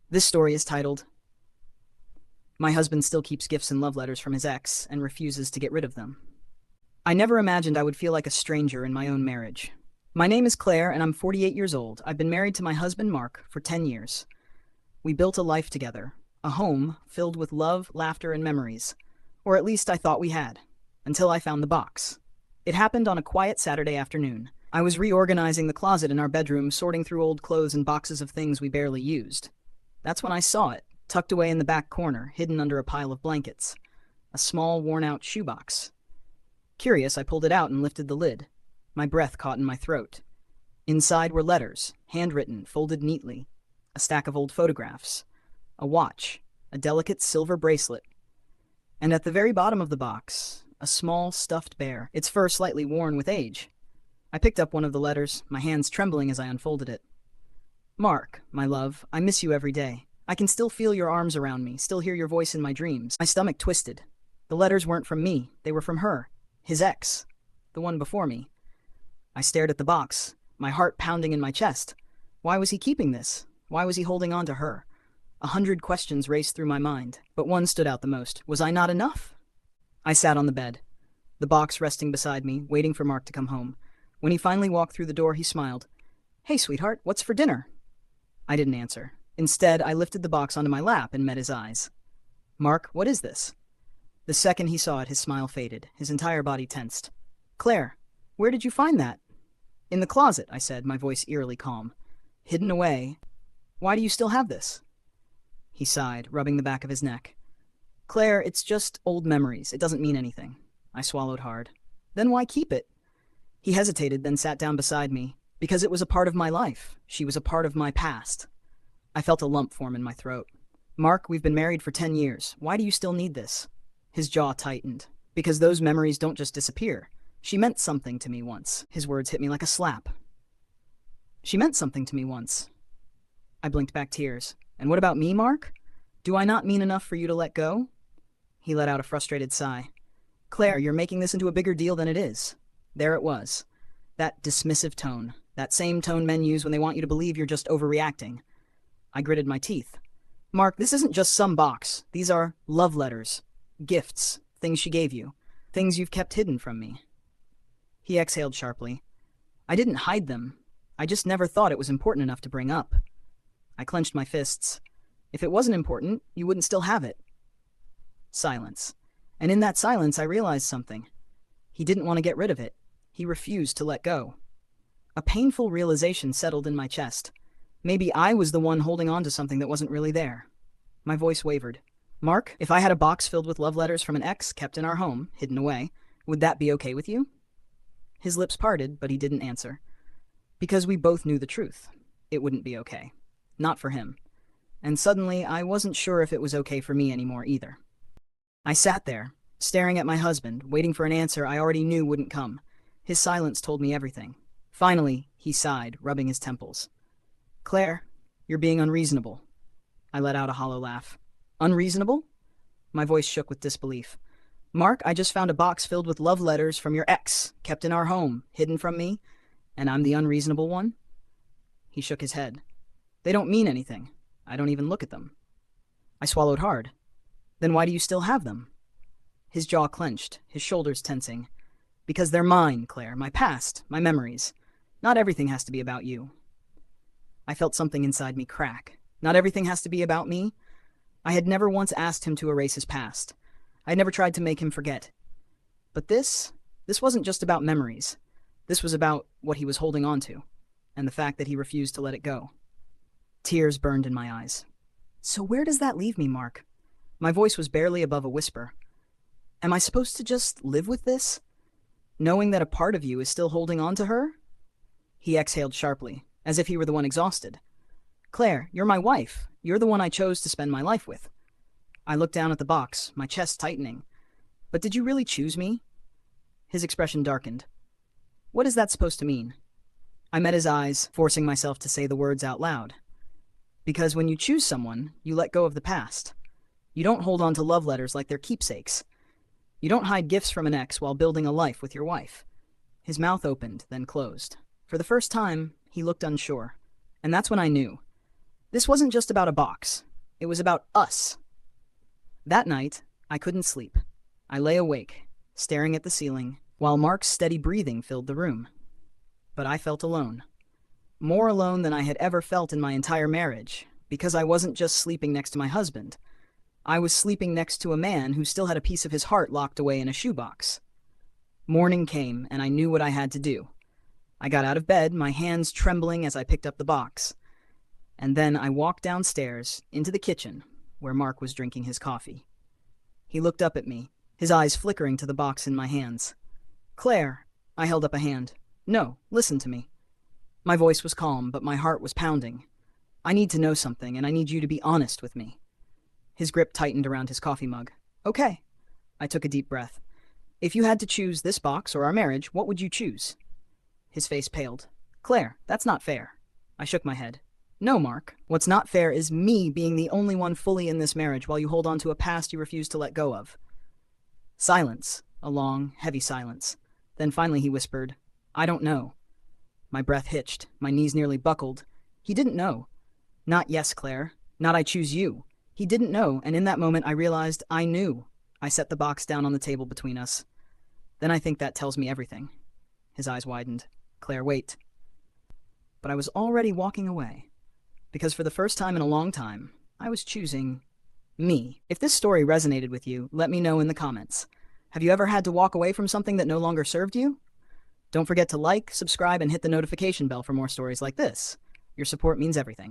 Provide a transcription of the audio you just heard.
This story is titled, My Husband Still Keeps Gifts and Love Letters from His Ex and Refuses to Get Rid of Them. I never imagined I would feel like a stranger in my own marriage. My name is Claire and I'm 48 years old. I've been married to my husband Mark for 10 years. We built a life together, a home filled with love, laughter, and memories. Or at least I thought we had, until I found the box. It happened on a quiet Saturday afternoon. I was reorganizing the closet in our bedroom, sorting through old clothes and boxes of things we barely used. That's when I saw it, tucked away in the back corner, hidden under a pile of blankets. A small, worn-out shoebox. Curious, I pulled it out and lifted the lid. My breath caught in my throat. Inside were letters, handwritten, folded neatly. A stack of old photographs. A watch. A delicate silver bracelet. And at the very bottom of the box, a small, stuffed bear, its fur slightly worn with age. I picked up one of the letters, my hands trembling as I unfolded it. Mark, my love, I miss you every day. I can still feel your arms around me, still hear your voice in my dreams. My stomach twisted. The letters weren't from me, they were from her. His ex. The one before me. I stared at the box, my heart pounding in my chest. Why was he keeping this? Why was he holding on to her? 100 questions raced through my mind, but one stood out the most. Was I not enough? I sat on the bed, the box resting beside me, waiting for Mark to come home. When he finally walked through the door, he smiled. Hey, sweetheart, what's for dinner? I didn't answer. Instead, I lifted the box onto my lap and met his eyes. Mark, what is this? The second he saw it, his smile faded, his entire body tensed. Claire, where did you find that? In the closet, I said, my voice eerily calm. Hidden away. Why do you still have this? He sighed, rubbing the back of his neck. Claire, it's just old memories. It doesn't mean anything. I swallowed hard. Then why keep it? He hesitated, then sat down beside me. Because it was a part of my life. She was a part of my past. I felt a lump form in my throat. Mark, we've been married for 10 years. Why do you still need this? His jaw tightened. Because those memories don't just disappear. She meant something to me once. His words hit me like a slap. She meant something to me once. I blinked back tears. And what about me, Mark? Do I not mean enough for you to let go? He let out a frustrated sigh. Claire, you're making this into a bigger deal than it is. There it was. That dismissive tone. That same tone men use when they want you to believe you're just overreacting. I gritted my teeth. Mark, this isn't just some box. These are love letters. Gifts. Things she gave you. Things you've kept hidden from me. He exhaled sharply. I didn't hide them. I just never thought it was important enough to bring up. I clenched my fists. If it wasn't important, you wouldn't still have it. Silence. And in that silence, I realized something. He didn't want to get rid of it. He refused to let go. A painful realization settled in my chest. Maybe I was the one holding on to something that wasn't really there. My voice wavered. Mark, if I had a box filled with love letters from an ex kept in our home, hidden away, would that be okay with you? His lips parted, but he didn't answer. Because we both knew the truth. It wouldn't be okay. Not for him. And suddenly, I wasn't sure if it was okay for me anymore either. I sat there, staring at my husband, waiting for an answer I already knew wouldn't come. His silence told me everything. Finally, he sighed, rubbing his temples. Claire, you're being unreasonable. I let out a hollow laugh. Unreasonable? My voice shook with disbelief. Mark, I just found a box filled with love letters from your ex, kept in our home, hidden from me, and I'm the unreasonable one? He shook his head. They don't mean anything. I don't even look at them. I swallowed hard. Then why do you still have them? His jaw clenched, his shoulders tensing. Because they're mine, Claire, my past, my memories. Not everything has to be about you. I felt something inside me crack. Not everything has to be about me. I had never once asked him to erase his past. I had never tried to make him forget. But this wasn't just about memories. This was about what he was holding on to, and the fact that he refused to let it go. Tears burned in my eyes. So where does that leave me, Mark? My voice was barely above a whisper. Am I supposed to just live with this? Knowing that a part of you is still holding on to her? He exhaled sharply, as if he were the one exhausted. Claire, you're my wife. You're the one I chose to spend my life with. I looked down at the box, my chest tightening. But did you really choose me? His expression darkened. What is that supposed to mean? I met his eyes, forcing myself to say the words out loud. Because when you choose someone, you let go of the past. You don't hold on to love letters like they're keepsakes. You don't hide gifts from an ex while building a life with your wife. His mouth opened, then closed. For the first time, he looked unsure. And that's when I knew. This wasn't just about a box. It was about us. That night, I couldn't sleep. I lay awake, staring at the ceiling, while Mark's steady breathing filled the room. But I felt alone. More alone than I had ever felt in my entire marriage, because I wasn't just sleeping next to my husband. I was sleeping next to a man who still had a piece of his heart locked away in a shoebox. Morning came, and I knew what I had to do. I got out of bed, my hands trembling as I picked up the box. And then I walked downstairs, into the kitchen, where Mark was drinking his coffee. He looked up at me, his eyes flickering to the box in my hands. "Claire," I held up a hand. "No, listen to me." My voice was calm, but my heart was pounding. "I need to know something, and I need you to be honest with me." His grip tightened around his coffee mug. "Okay." I took a deep breath. "If you had to choose this box or our marriage, what would you choose?" His face paled. "Claire, that's not fair." I shook my head. "No, Mark. What's not fair is me being the only one fully in this marriage while you hold on to a past you refuse to let go of." Silence. A long, heavy silence. Then finally he whispered, "I don't know." My breath hitched. My knees nearly buckled. He didn't know. Not yes, Claire. Not I choose you. He didn't know, and in that moment I realized I knew. I set the box down on the table between us. "Then I think that tells me everything." His eyes widened. "Claire, wait." But I was already walking away. Because for the first time in a long time, I was choosing me. If this story resonated with you, let me know in the comments. Have you ever had to walk away from something that no longer served you? Don't forget to like, subscribe, and hit the notification bell for more stories like this. Your support means everything.